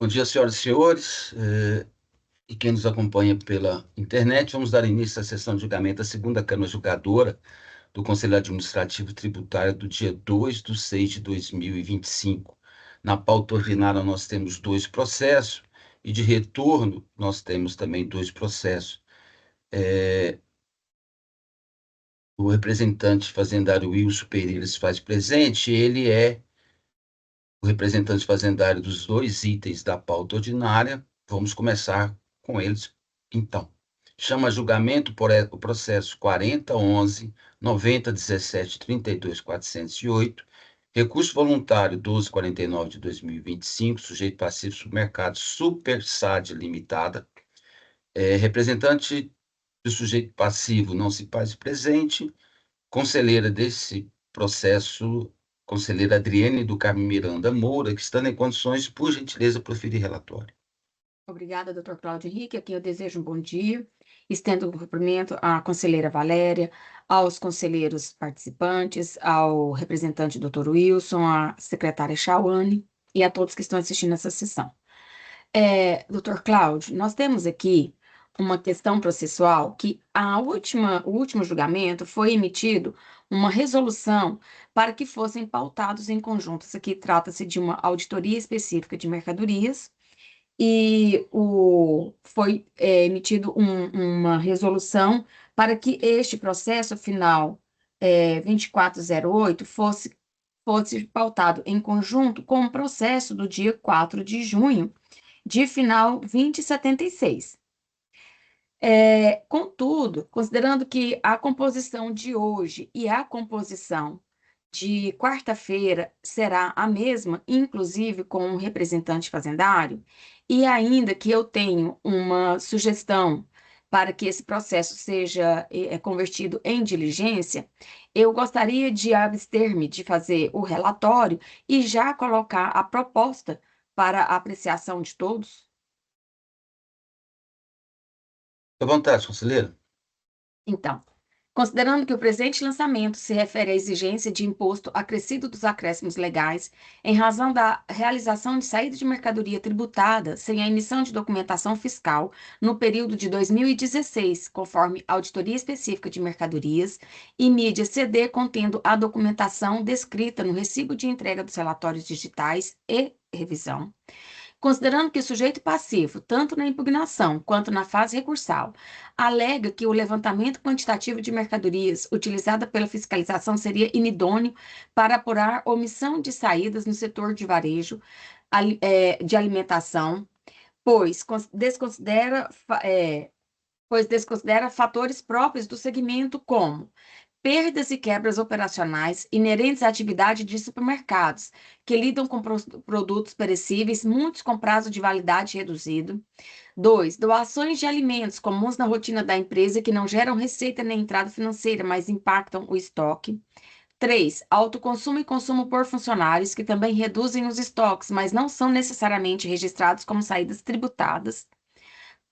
Bom dia, senhoras e senhores, e quem nos acompanha pela internet. Vamos dar início à sessão de julgamento da segunda Câmara Julgadora do Conselho Administrativo Tributário do dia 2/6/2025. Na pauta ordinária, nós temos 2 processos, e de retorno, nós temos também 2 processos. O representante fazendário Wilson Pereira se faz presente. Ele é o representante fazendário dos 2 itens da pauta ordinária. Vamos começar com eles, então. Chama a julgamento o processo 4011-9017-32.408, recurso voluntário 1249 de 2025, sujeito passivo supermercado Super SAD Limitada. Representante do sujeito passivo não se faz presente. Conselheira desse processo, conselheira Adriane do Carmo Miranda Moura, que estando em condições, por gentileza, proferir relatório. Obrigada, doutor Cláudio Henrique. Aqui eu desejo um bom dia. Estendo o cumprimento à conselheira Valéria, aos conselheiros participantes, ao representante doutor Wilson, à secretária Chauane e a todos que estão assistindo essa sessão. Doutor Cláudio, nós temos aqui uma questão processual que o último julgamento foi emitido uma resolução para que fossem pautados em conjunto. Isso aqui trata-se de uma auditoria específica de mercadorias e foi emitido uma resolução para que este processo final 2408 fosse pautado em conjunto com o processo do dia 4 de junho, de final 2076. Contudo, considerando que a composição de hoje e a composição de quarta-feira será a mesma, inclusive com um representante fazendário, e ainda que eu tenho uma sugestão para que esse processo seja convertido em diligência, eu gostaria de abster-me de fazer o relatório e já colocar a proposta para a apreciação de todos. À vontade, conselheira. Então, considerando que o presente lançamento se refere à exigência de imposto acrescido dos acréscimos legais, em razão da realização de saída de mercadoria tributada sem a emissão de documentação fiscal no período de 2016, conforme auditoria específica de mercadorias, e mídia CD contendo a documentação descrita no recibo de entrega dos relatórios digitais e revisão. Considerando que o sujeito passivo, tanto na impugnação quanto na fase recursal, alega que o levantamento quantitativo de mercadorias utilizada pela fiscalização seria inidôneo para apurar omissão de saídas no setor de varejo, de alimentação, pois desconsidera fatores próprios do segmento como perdas e quebras operacionais inerentes à atividade de supermercados, que lidam com produtos perecíveis, muitos com prazo de validade reduzido. 2. Doações de alimentos comuns na rotina da empresa que não geram receita nem entrada financeira, mas impactam o estoque. 3. Autoconsumo e consumo por funcionários, que também reduzem os estoques, mas não são necessariamente registrados como saídas tributadas.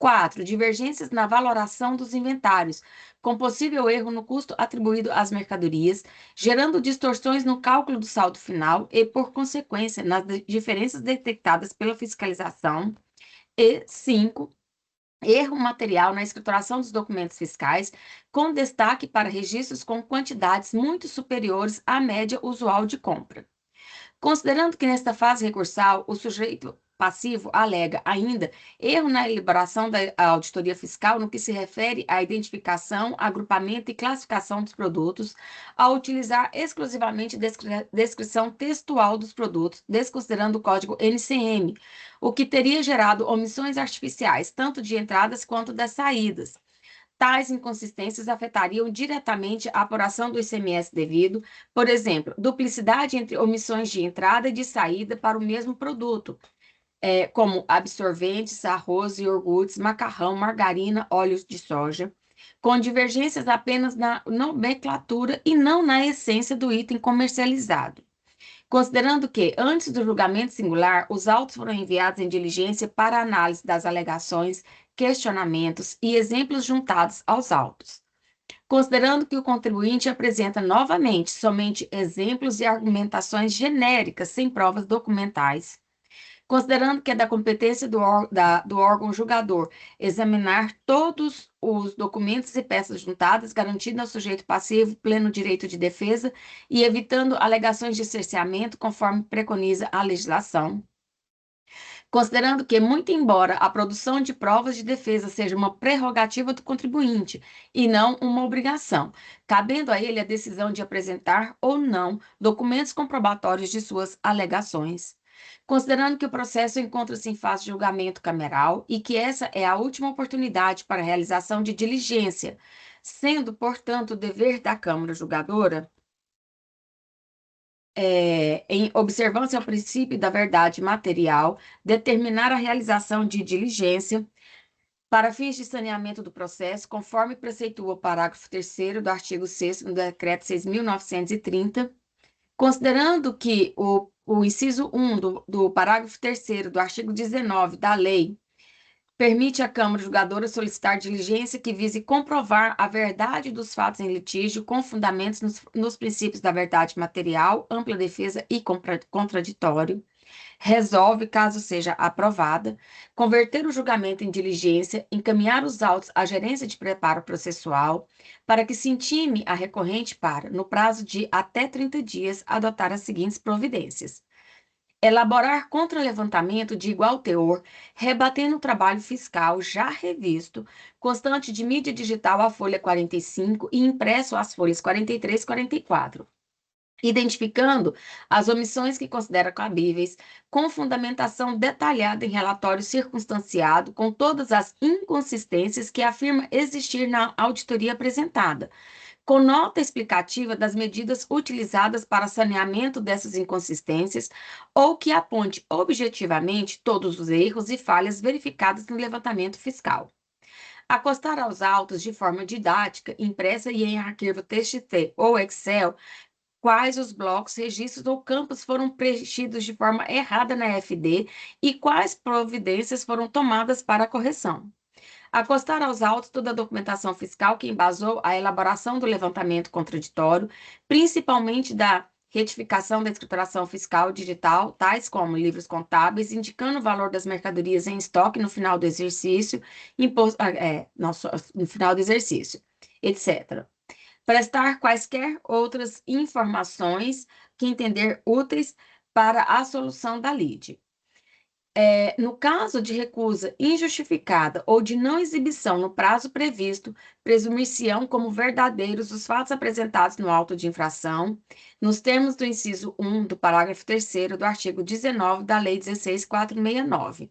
4. Divergências na valoração dos inventários, com possível erro no custo atribuído às mercadorias, gerando distorções no cálculo do saldo final e, por consequência, nas diferenças detectadas pela fiscalização. E 5. Erro material na escrituração dos documentos fiscais, com destaque para registros com quantidades muito superiores à média usual de compra. Considerando que nesta fase recursal o sujeito passivo alega ainda erro na elaboração da auditoria fiscal no que se refere à identificação, agrupamento e classificação dos produtos, ao utilizar exclusivamente descrição textual dos produtos, desconsiderando o código NCM, o que teria gerado omissões artificiais, tanto de entradas quanto das saídas. Tais inconsistências afetariam diretamente a apuração do ICMS devido, por exemplo, duplicidade entre omissões de entrada e de saída para o mesmo produto, como absorventes, arroz, iogurtes, macarrão, margarina, óleos de soja, com divergências apenas na nomenclatura e não na essência do item comercializado. Considerando que, antes do julgamento singular, os autos foram enviados em diligência para análise das alegações, questionamentos e exemplos juntados aos autos. Considerando que o contribuinte apresenta novamente somente exemplos e argumentações genéricas sem provas documentais. Considerando que é da competência do órgão julgador examinar todos os documentos e peças juntadas, garantindo ao sujeito passivo pleno direito de defesa e evitando alegações de cerceamento, conforme preconiza a legislação. Considerando que, muito embora a produção de provas de defesa seja uma prerrogativa do contribuinte e não uma obrigação, cabendo a ele a decisão de apresentar ou não documentos comprobatórios de suas alegações. Considerando que o processo encontra-se em fase de julgamento cameral e que essa é a última oportunidade para a realização de diligência, sendo, portanto, o dever da Câmara Julgadora em observância ao princípio da verdade material, determinar a realização de diligência para fins de saneamento do processo, conforme preceitua o parágrafo 3º do artigo 6º do Decreto 6.930, considerando que o inciso 1 do parágrafo 3º do artigo 19 da lei permite à Câmara Julgadora solicitar diligência que vise comprovar a verdade dos fatos em litígio com fundamentos nos princípios da verdade material, ampla defesa e contraditório. Resolve, caso seja aprovada, converter o julgamento em diligência, encaminhar os autos à gerência de preparo processual, para que se intime a recorrente para, no prazo de até 30 dias, adotar as seguintes providências: elaborar contra-levantamento de igual teor, rebatendo o trabalho fiscal já revisto, constante de mídia digital à folha 45 e impresso às folhas 43 e 44, identificando as omissões que considera cabíveis, com fundamentação detalhada em relatório circunstanciado, com todas as inconsistências que afirma existir na auditoria apresentada, com nota explicativa das medidas utilizadas para saneamento dessas inconsistências ou que aponte objetivamente todos os erros e falhas verificados no levantamento fiscal. Acostar aos autos de forma didática, impressa e em arquivo TXT ou Excel, quais os blocos, registros ou campos foram preenchidos de forma errada na FD e quais providências foram tomadas para a correção. Acostar aos autos toda a documentação fiscal que embasou a elaboração do levantamento contraditório, principalmente da retificação da escrituração fiscal digital, tais como livros contábeis, indicando o valor das mercadorias em estoque no final do exercício, no final do exercício, etc. Prestar quaisquer outras informações que entender úteis para a solução da lide. No caso de recusa injustificada ou de não exibição no prazo previsto, presumir-se-ão como verdadeiros os fatos apresentados no auto de infração, nos termos do inciso 1 do parágrafo 3º do artigo 19 da Lei 16.469.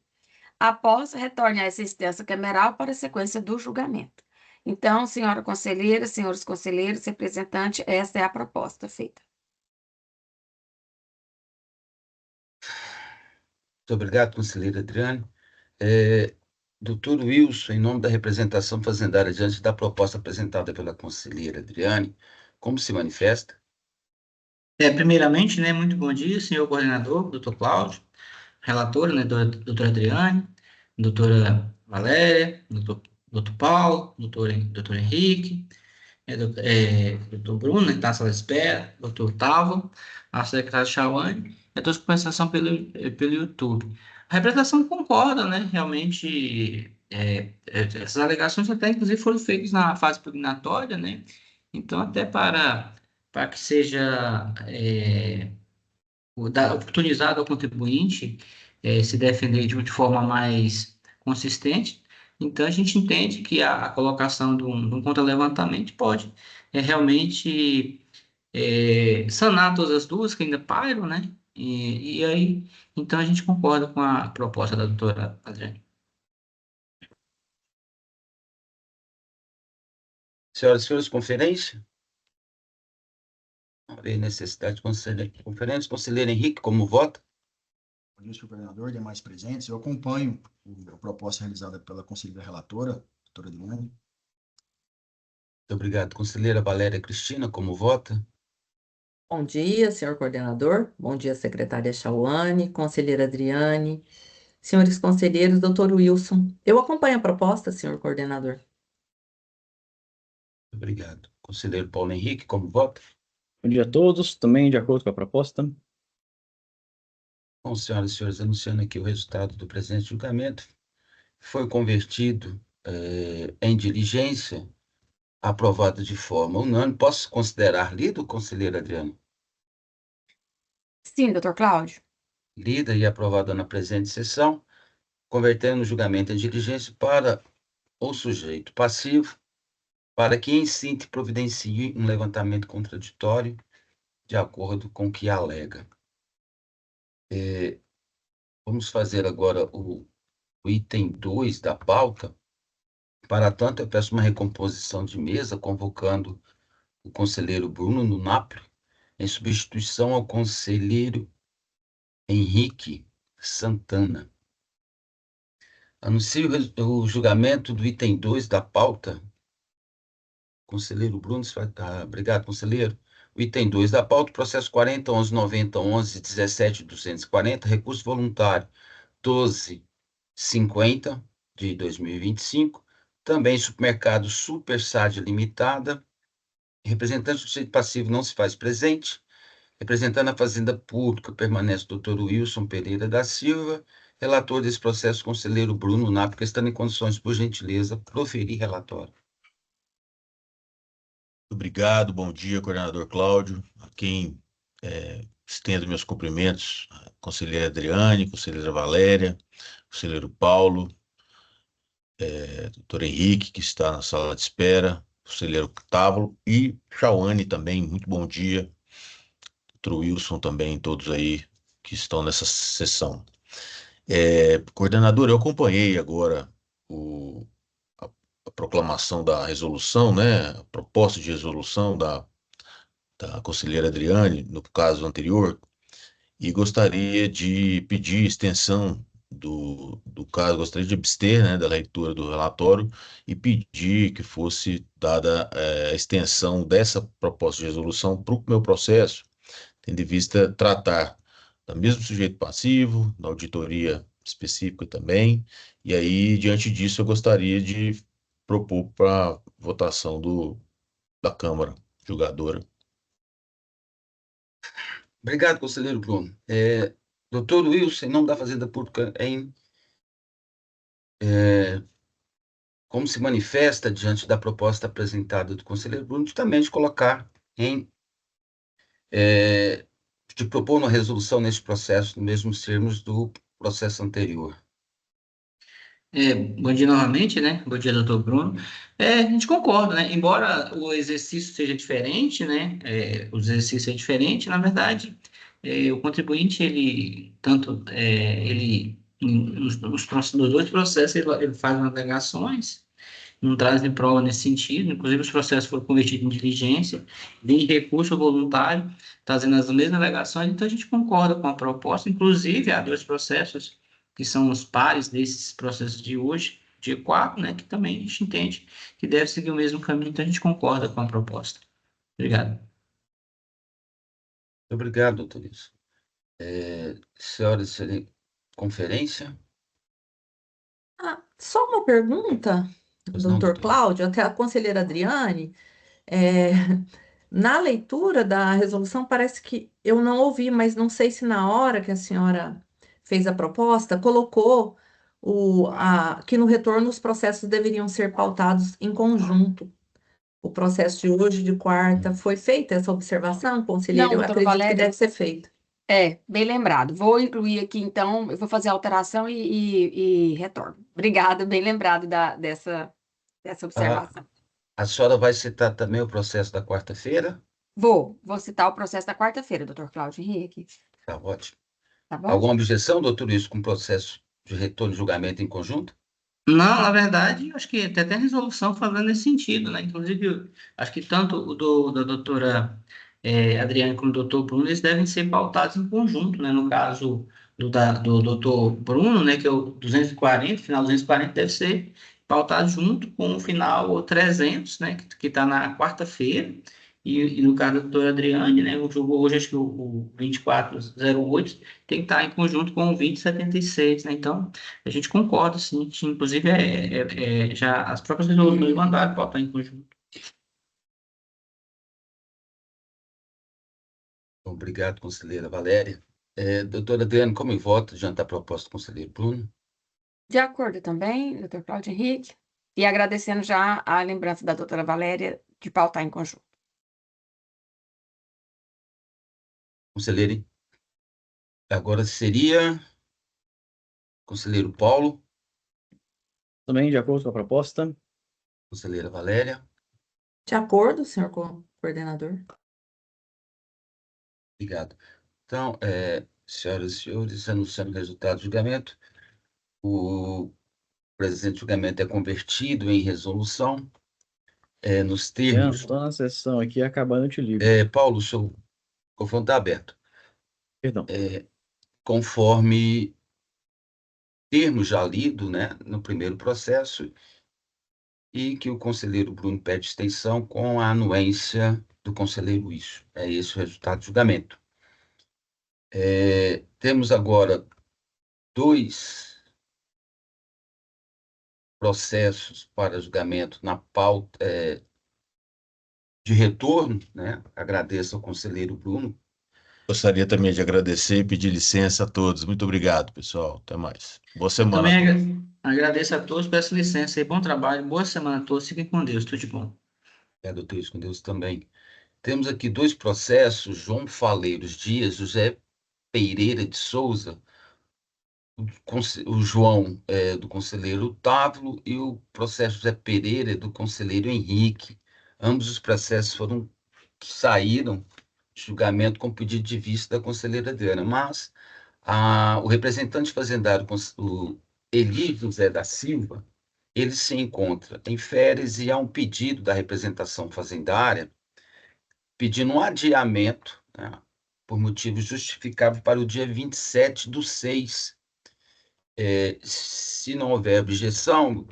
Após, retorne a essa instância cameral para a sequência do julgamento. Então, senhora conselheira, senhores conselheiros, representante, esta é a proposta feita. Muito obrigado, conselheira Adriane. Doutor Wilson, em nome da representação fazendária, diante da proposta apresentada pela conselheira Adriane, como se manifesta? Primeiramente, né, muito bom dia, senhor coordenador, doutor Cláudio, relatora, né, doutora Adriane, doutora Valéria, doutor Paulo, doutor Henrique, doutor Bruno, né, que está na sala de espera, doutor Tavo, a secretária Chauane, e a todos que prestação pelo YouTube. A representação concorda, né, realmente, essas alegações até, inclusive, foram feitas na fase pugnatória, né, então, até para que seja oportunizado ao contribuinte se defender de forma mais consistente. Então, a gente entende que a colocação de um contra-levantamento pode realmente sanar todas as dúvidas que ainda pairam, né? E aí, então, a gente concorda com a proposta da doutora Adriane. Senhoras e senhores, conferência? Não havia necessidade de conferência. Conselheiro Henrique, como vota? Bom dia, senhor coordenador, demais presentes. Eu acompanho a proposta realizada pela conselheira relatora, doutora Adriane. Muito obrigado. Conselheira Valéria Cristina, como vota? Bom dia, senhor coordenador. Bom dia, secretária Chauane, conselheira Adriane, senhores conselheiros, doutor Wilson. Eu acompanho a proposta, senhor coordenador. Muito obrigado. Conselheiro Paulo Henrique, como vota? Bom dia a todos, também de acordo com a proposta. Bom, senhoras e senhores, anunciando aqui o resultado do presente julgamento, foi convertido em diligência, aprovado de forma unânime. Posso considerar lido, conselheiro Adriano? Sim, doutor Cláudio. Lida e aprovada na presente sessão, convertendo o julgamento em diligência para o sujeito passivo, para que, em síntese, providencie um levantamento contraditório de acordo com o que alega. Vamos fazer agora o item 2 da pauta. Para tanto, eu peço uma recomposição de mesa, convocando o conselheiro Bruno Napoli, em substituição ao conselheiro Henrique Santana. Anuncio o julgamento do item 2 da pauta. Conselheiro Bruno, obrigado, conselheiro. O item 2 da pauta, processo 40.11.90.11.17.240, recurso voluntário 12.50 de 2025. Também supermercado Super Sad Limitada. Representante do sujeito passivo não se faz presente. Representando a Fazenda Pública, permanece o doutor Wilson Pereira da Silva. Relator desse processo, conselheiro Bruno Napoli, estando em condições, por gentileza, proferir relatório. Obrigado, bom dia, coordenador Cláudio, a quem estendo meus cumprimentos, a conselheira Adriane, conselheira Valéria, conselheiro Paulo, doutor Henrique, que está na sala de espera, conselheiro Octávio e Chauane também, muito bom dia, doutor Wilson também, todos aí que estão nessa sessão. Coordenador, eu acompanhei agora a proclamação da resolução, né, a proposta de resolução da conselheira Adriane, no caso anterior, e gostaria de pedir extensão do caso, gostaria de abster, né, da leitura do relatório e pedir que fosse dada a extensão dessa proposta de resolução para o meu processo, tendo em vista tratar do mesmo sujeito passivo, da auditoria específica também, e aí, diante disso, eu gostaria de propor para votação da Câmara Julgadora. Obrigado, conselheiro Bruno. Doutor Wilson, em nome da Fazenda Pública, como se manifesta diante da proposta apresentada do conselheiro Bruno, justamente colocar de propor uma resolução neste processo, nos mesmos termos do processo anterior. Bom dia novamente, né? Bom dia, doutor Bruno. A gente concorda, né? Embora o exercício seja diferente, né? O exercício é diferente, na verdade, o contribuinte, nos dois processos, ele faz alegações, não trazem prova nesse sentido, inclusive os processos foram convertidos em diligência, de recurso voluntário, trazendo as mesmas alegações, então a gente concorda com a proposta, inclusive há dois processos que são os pares desses processos de hoje, dia 4, né, que também a gente entende que deve seguir o mesmo caminho, então a gente concorda com a proposta. Obrigado. Obrigado, doutor Wilson. Senhoras, conferência? Só uma pergunta, Pois não, doutor doutor. Cláudio, até a conselheira Adriane. Na leitura da resolução, parece que eu não ouvi, mas não sei se na hora que a senhora fez a proposta, colocou que no retorno os processos deveriam ser pautados em conjunto. O processo de hoje, de quarta, foi feita essa observação, conselheiro? Não, Eu doutora acredito que Valéria. deve ser feita. Bem lembrado. Vou incluir aqui, então, eu vou fazer a alteração e retorno. Obrigada, bem lembrado dessa observação. A senhora vai citar também o processo da quarta-feira? Vou citar o processo da quarta-feira, doutor Cláudio Henrique. Tá ótimo. Tá bom? Alguma objeção, doutor Wilson, com o processo de retorno de julgamento em conjunto? Não, na verdade, acho que tem até resolução falando nesse sentido, né? Inclusive, acho que tanto da doutora Adriane como do doutor Bruno, eles devem ser pautados em conjunto, né? No caso do doutor Bruno, né, que é o 240, final 240, deve ser pautado junto com o final 300, né, que está na quarta-feira. E no caso da doutora Adriane, né, o jogo hoje, acho que o 2408 tem que estar em conjunto com o 2076, né? Então, a gente concorda, sim, que inclusive já as próprias resoluções mandaram pautar em conjunto. Obrigado, conselheira Valéria. Doutora Adriane, como eu voto diante da proposta do conselheiro Bruno? De acordo também, doutor Cláudio Henrique, e agradecendo já a lembrança da doutora Valéria de pautar em conjunto. Conselheiro, agora seria conselheiro Paulo, Também de acordo com a proposta. conselheira Valéria. De acordo, senhor coordenador? Obrigado. Então, senhoras e senhores, anunciando o resultado do julgamento, o presente julgamento é convertido em resolução, nos termos. Estou na sessão aqui, acabando eu te ligo. Paulo, o seu microfone está aberto. Perdão. Conforme termos já lido, né, no primeiro processo, e que o conselheiro Bruno pede extensão com a anuência do conselheiro Isso. É esse o resultado do julgamento. Temos agora 2 processos para julgamento na pauta de retorno, né? Agradeço ao conselheiro Bruno. Gostaria também de agradecer e pedir licença a todos. Muito obrigado, pessoal. Até mais. Boa semana a todos. Também agradeço a todos, peço licença e bom trabalho, boa semana a todos, fiquem com Deus, tudo de bom. Doutor, isso com Deus também. Temos aqui 2 processos, João Faleiros Dias, José Pereira de Souza, o João do conselheiro Otávio e o processo José Pereira do conselheiro Henrique. Ambos os processos saíram de julgamento com pedido de vista da conselheira Adriana, mas o representante fazendário, o Eli José da Silva, ele se encontra em férias e há um pedido da representação fazendária pedindo um adiamento, né, por motivo justificável para o dia 27/6. Se não houver objeção,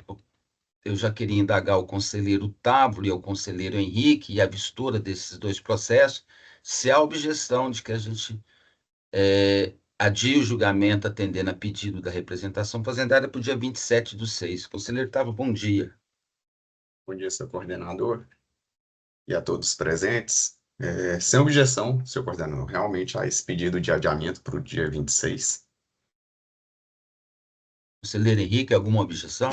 eu já queria indagar o conselheiro Otávio e o conselheiro Henrique e a vistora desses 2 processos, se há objeção de que a gente adie o julgamento atendendo a pedido da representação fazendária para o dia 27/6. Conselheiro Otávio, bom dia. Bom dia, senhor coordenador, e a todos presentes. Sem objeção, senhor coordenador, realmente há esse pedido de adiamento para o dia 26. Conselheiro Henrique, alguma objeção?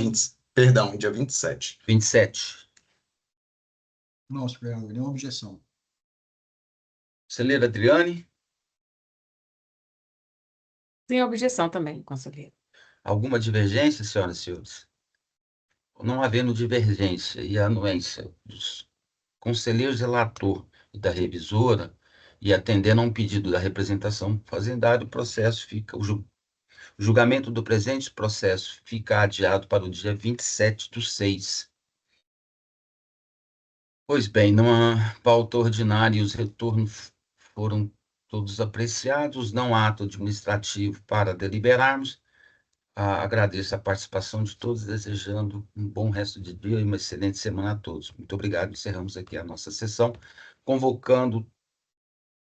Perdão, dia 27. 27. Não, senhor coordenador, nenhuma objeção. Conselheira Adriane, Sem objeção também, conselheiro. alguma divergência, senhoras e senhores? Não havendo divergência e a anuência dos conselheiros relator e da revisora, e atendendo a um pedido da representação fazendária, o processo fica, o julgamento do presente processo fica adiado para o dia 27/6. Pois bem, numa pauta ordinária, os retornos foram todos apreciados, não há ato administrativo para deliberarmos. Agradeço a participação de todos, desejando um bom resto de dia e uma excelente semana a todos. Muito obrigado. Encerramos aqui a nossa sessão, convocando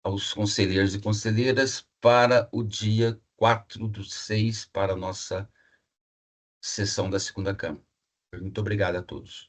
aos conselheiros e conselheiras para o dia 4/6, para a nossa sessão da segunda Câmara. Muito obrigado a todos.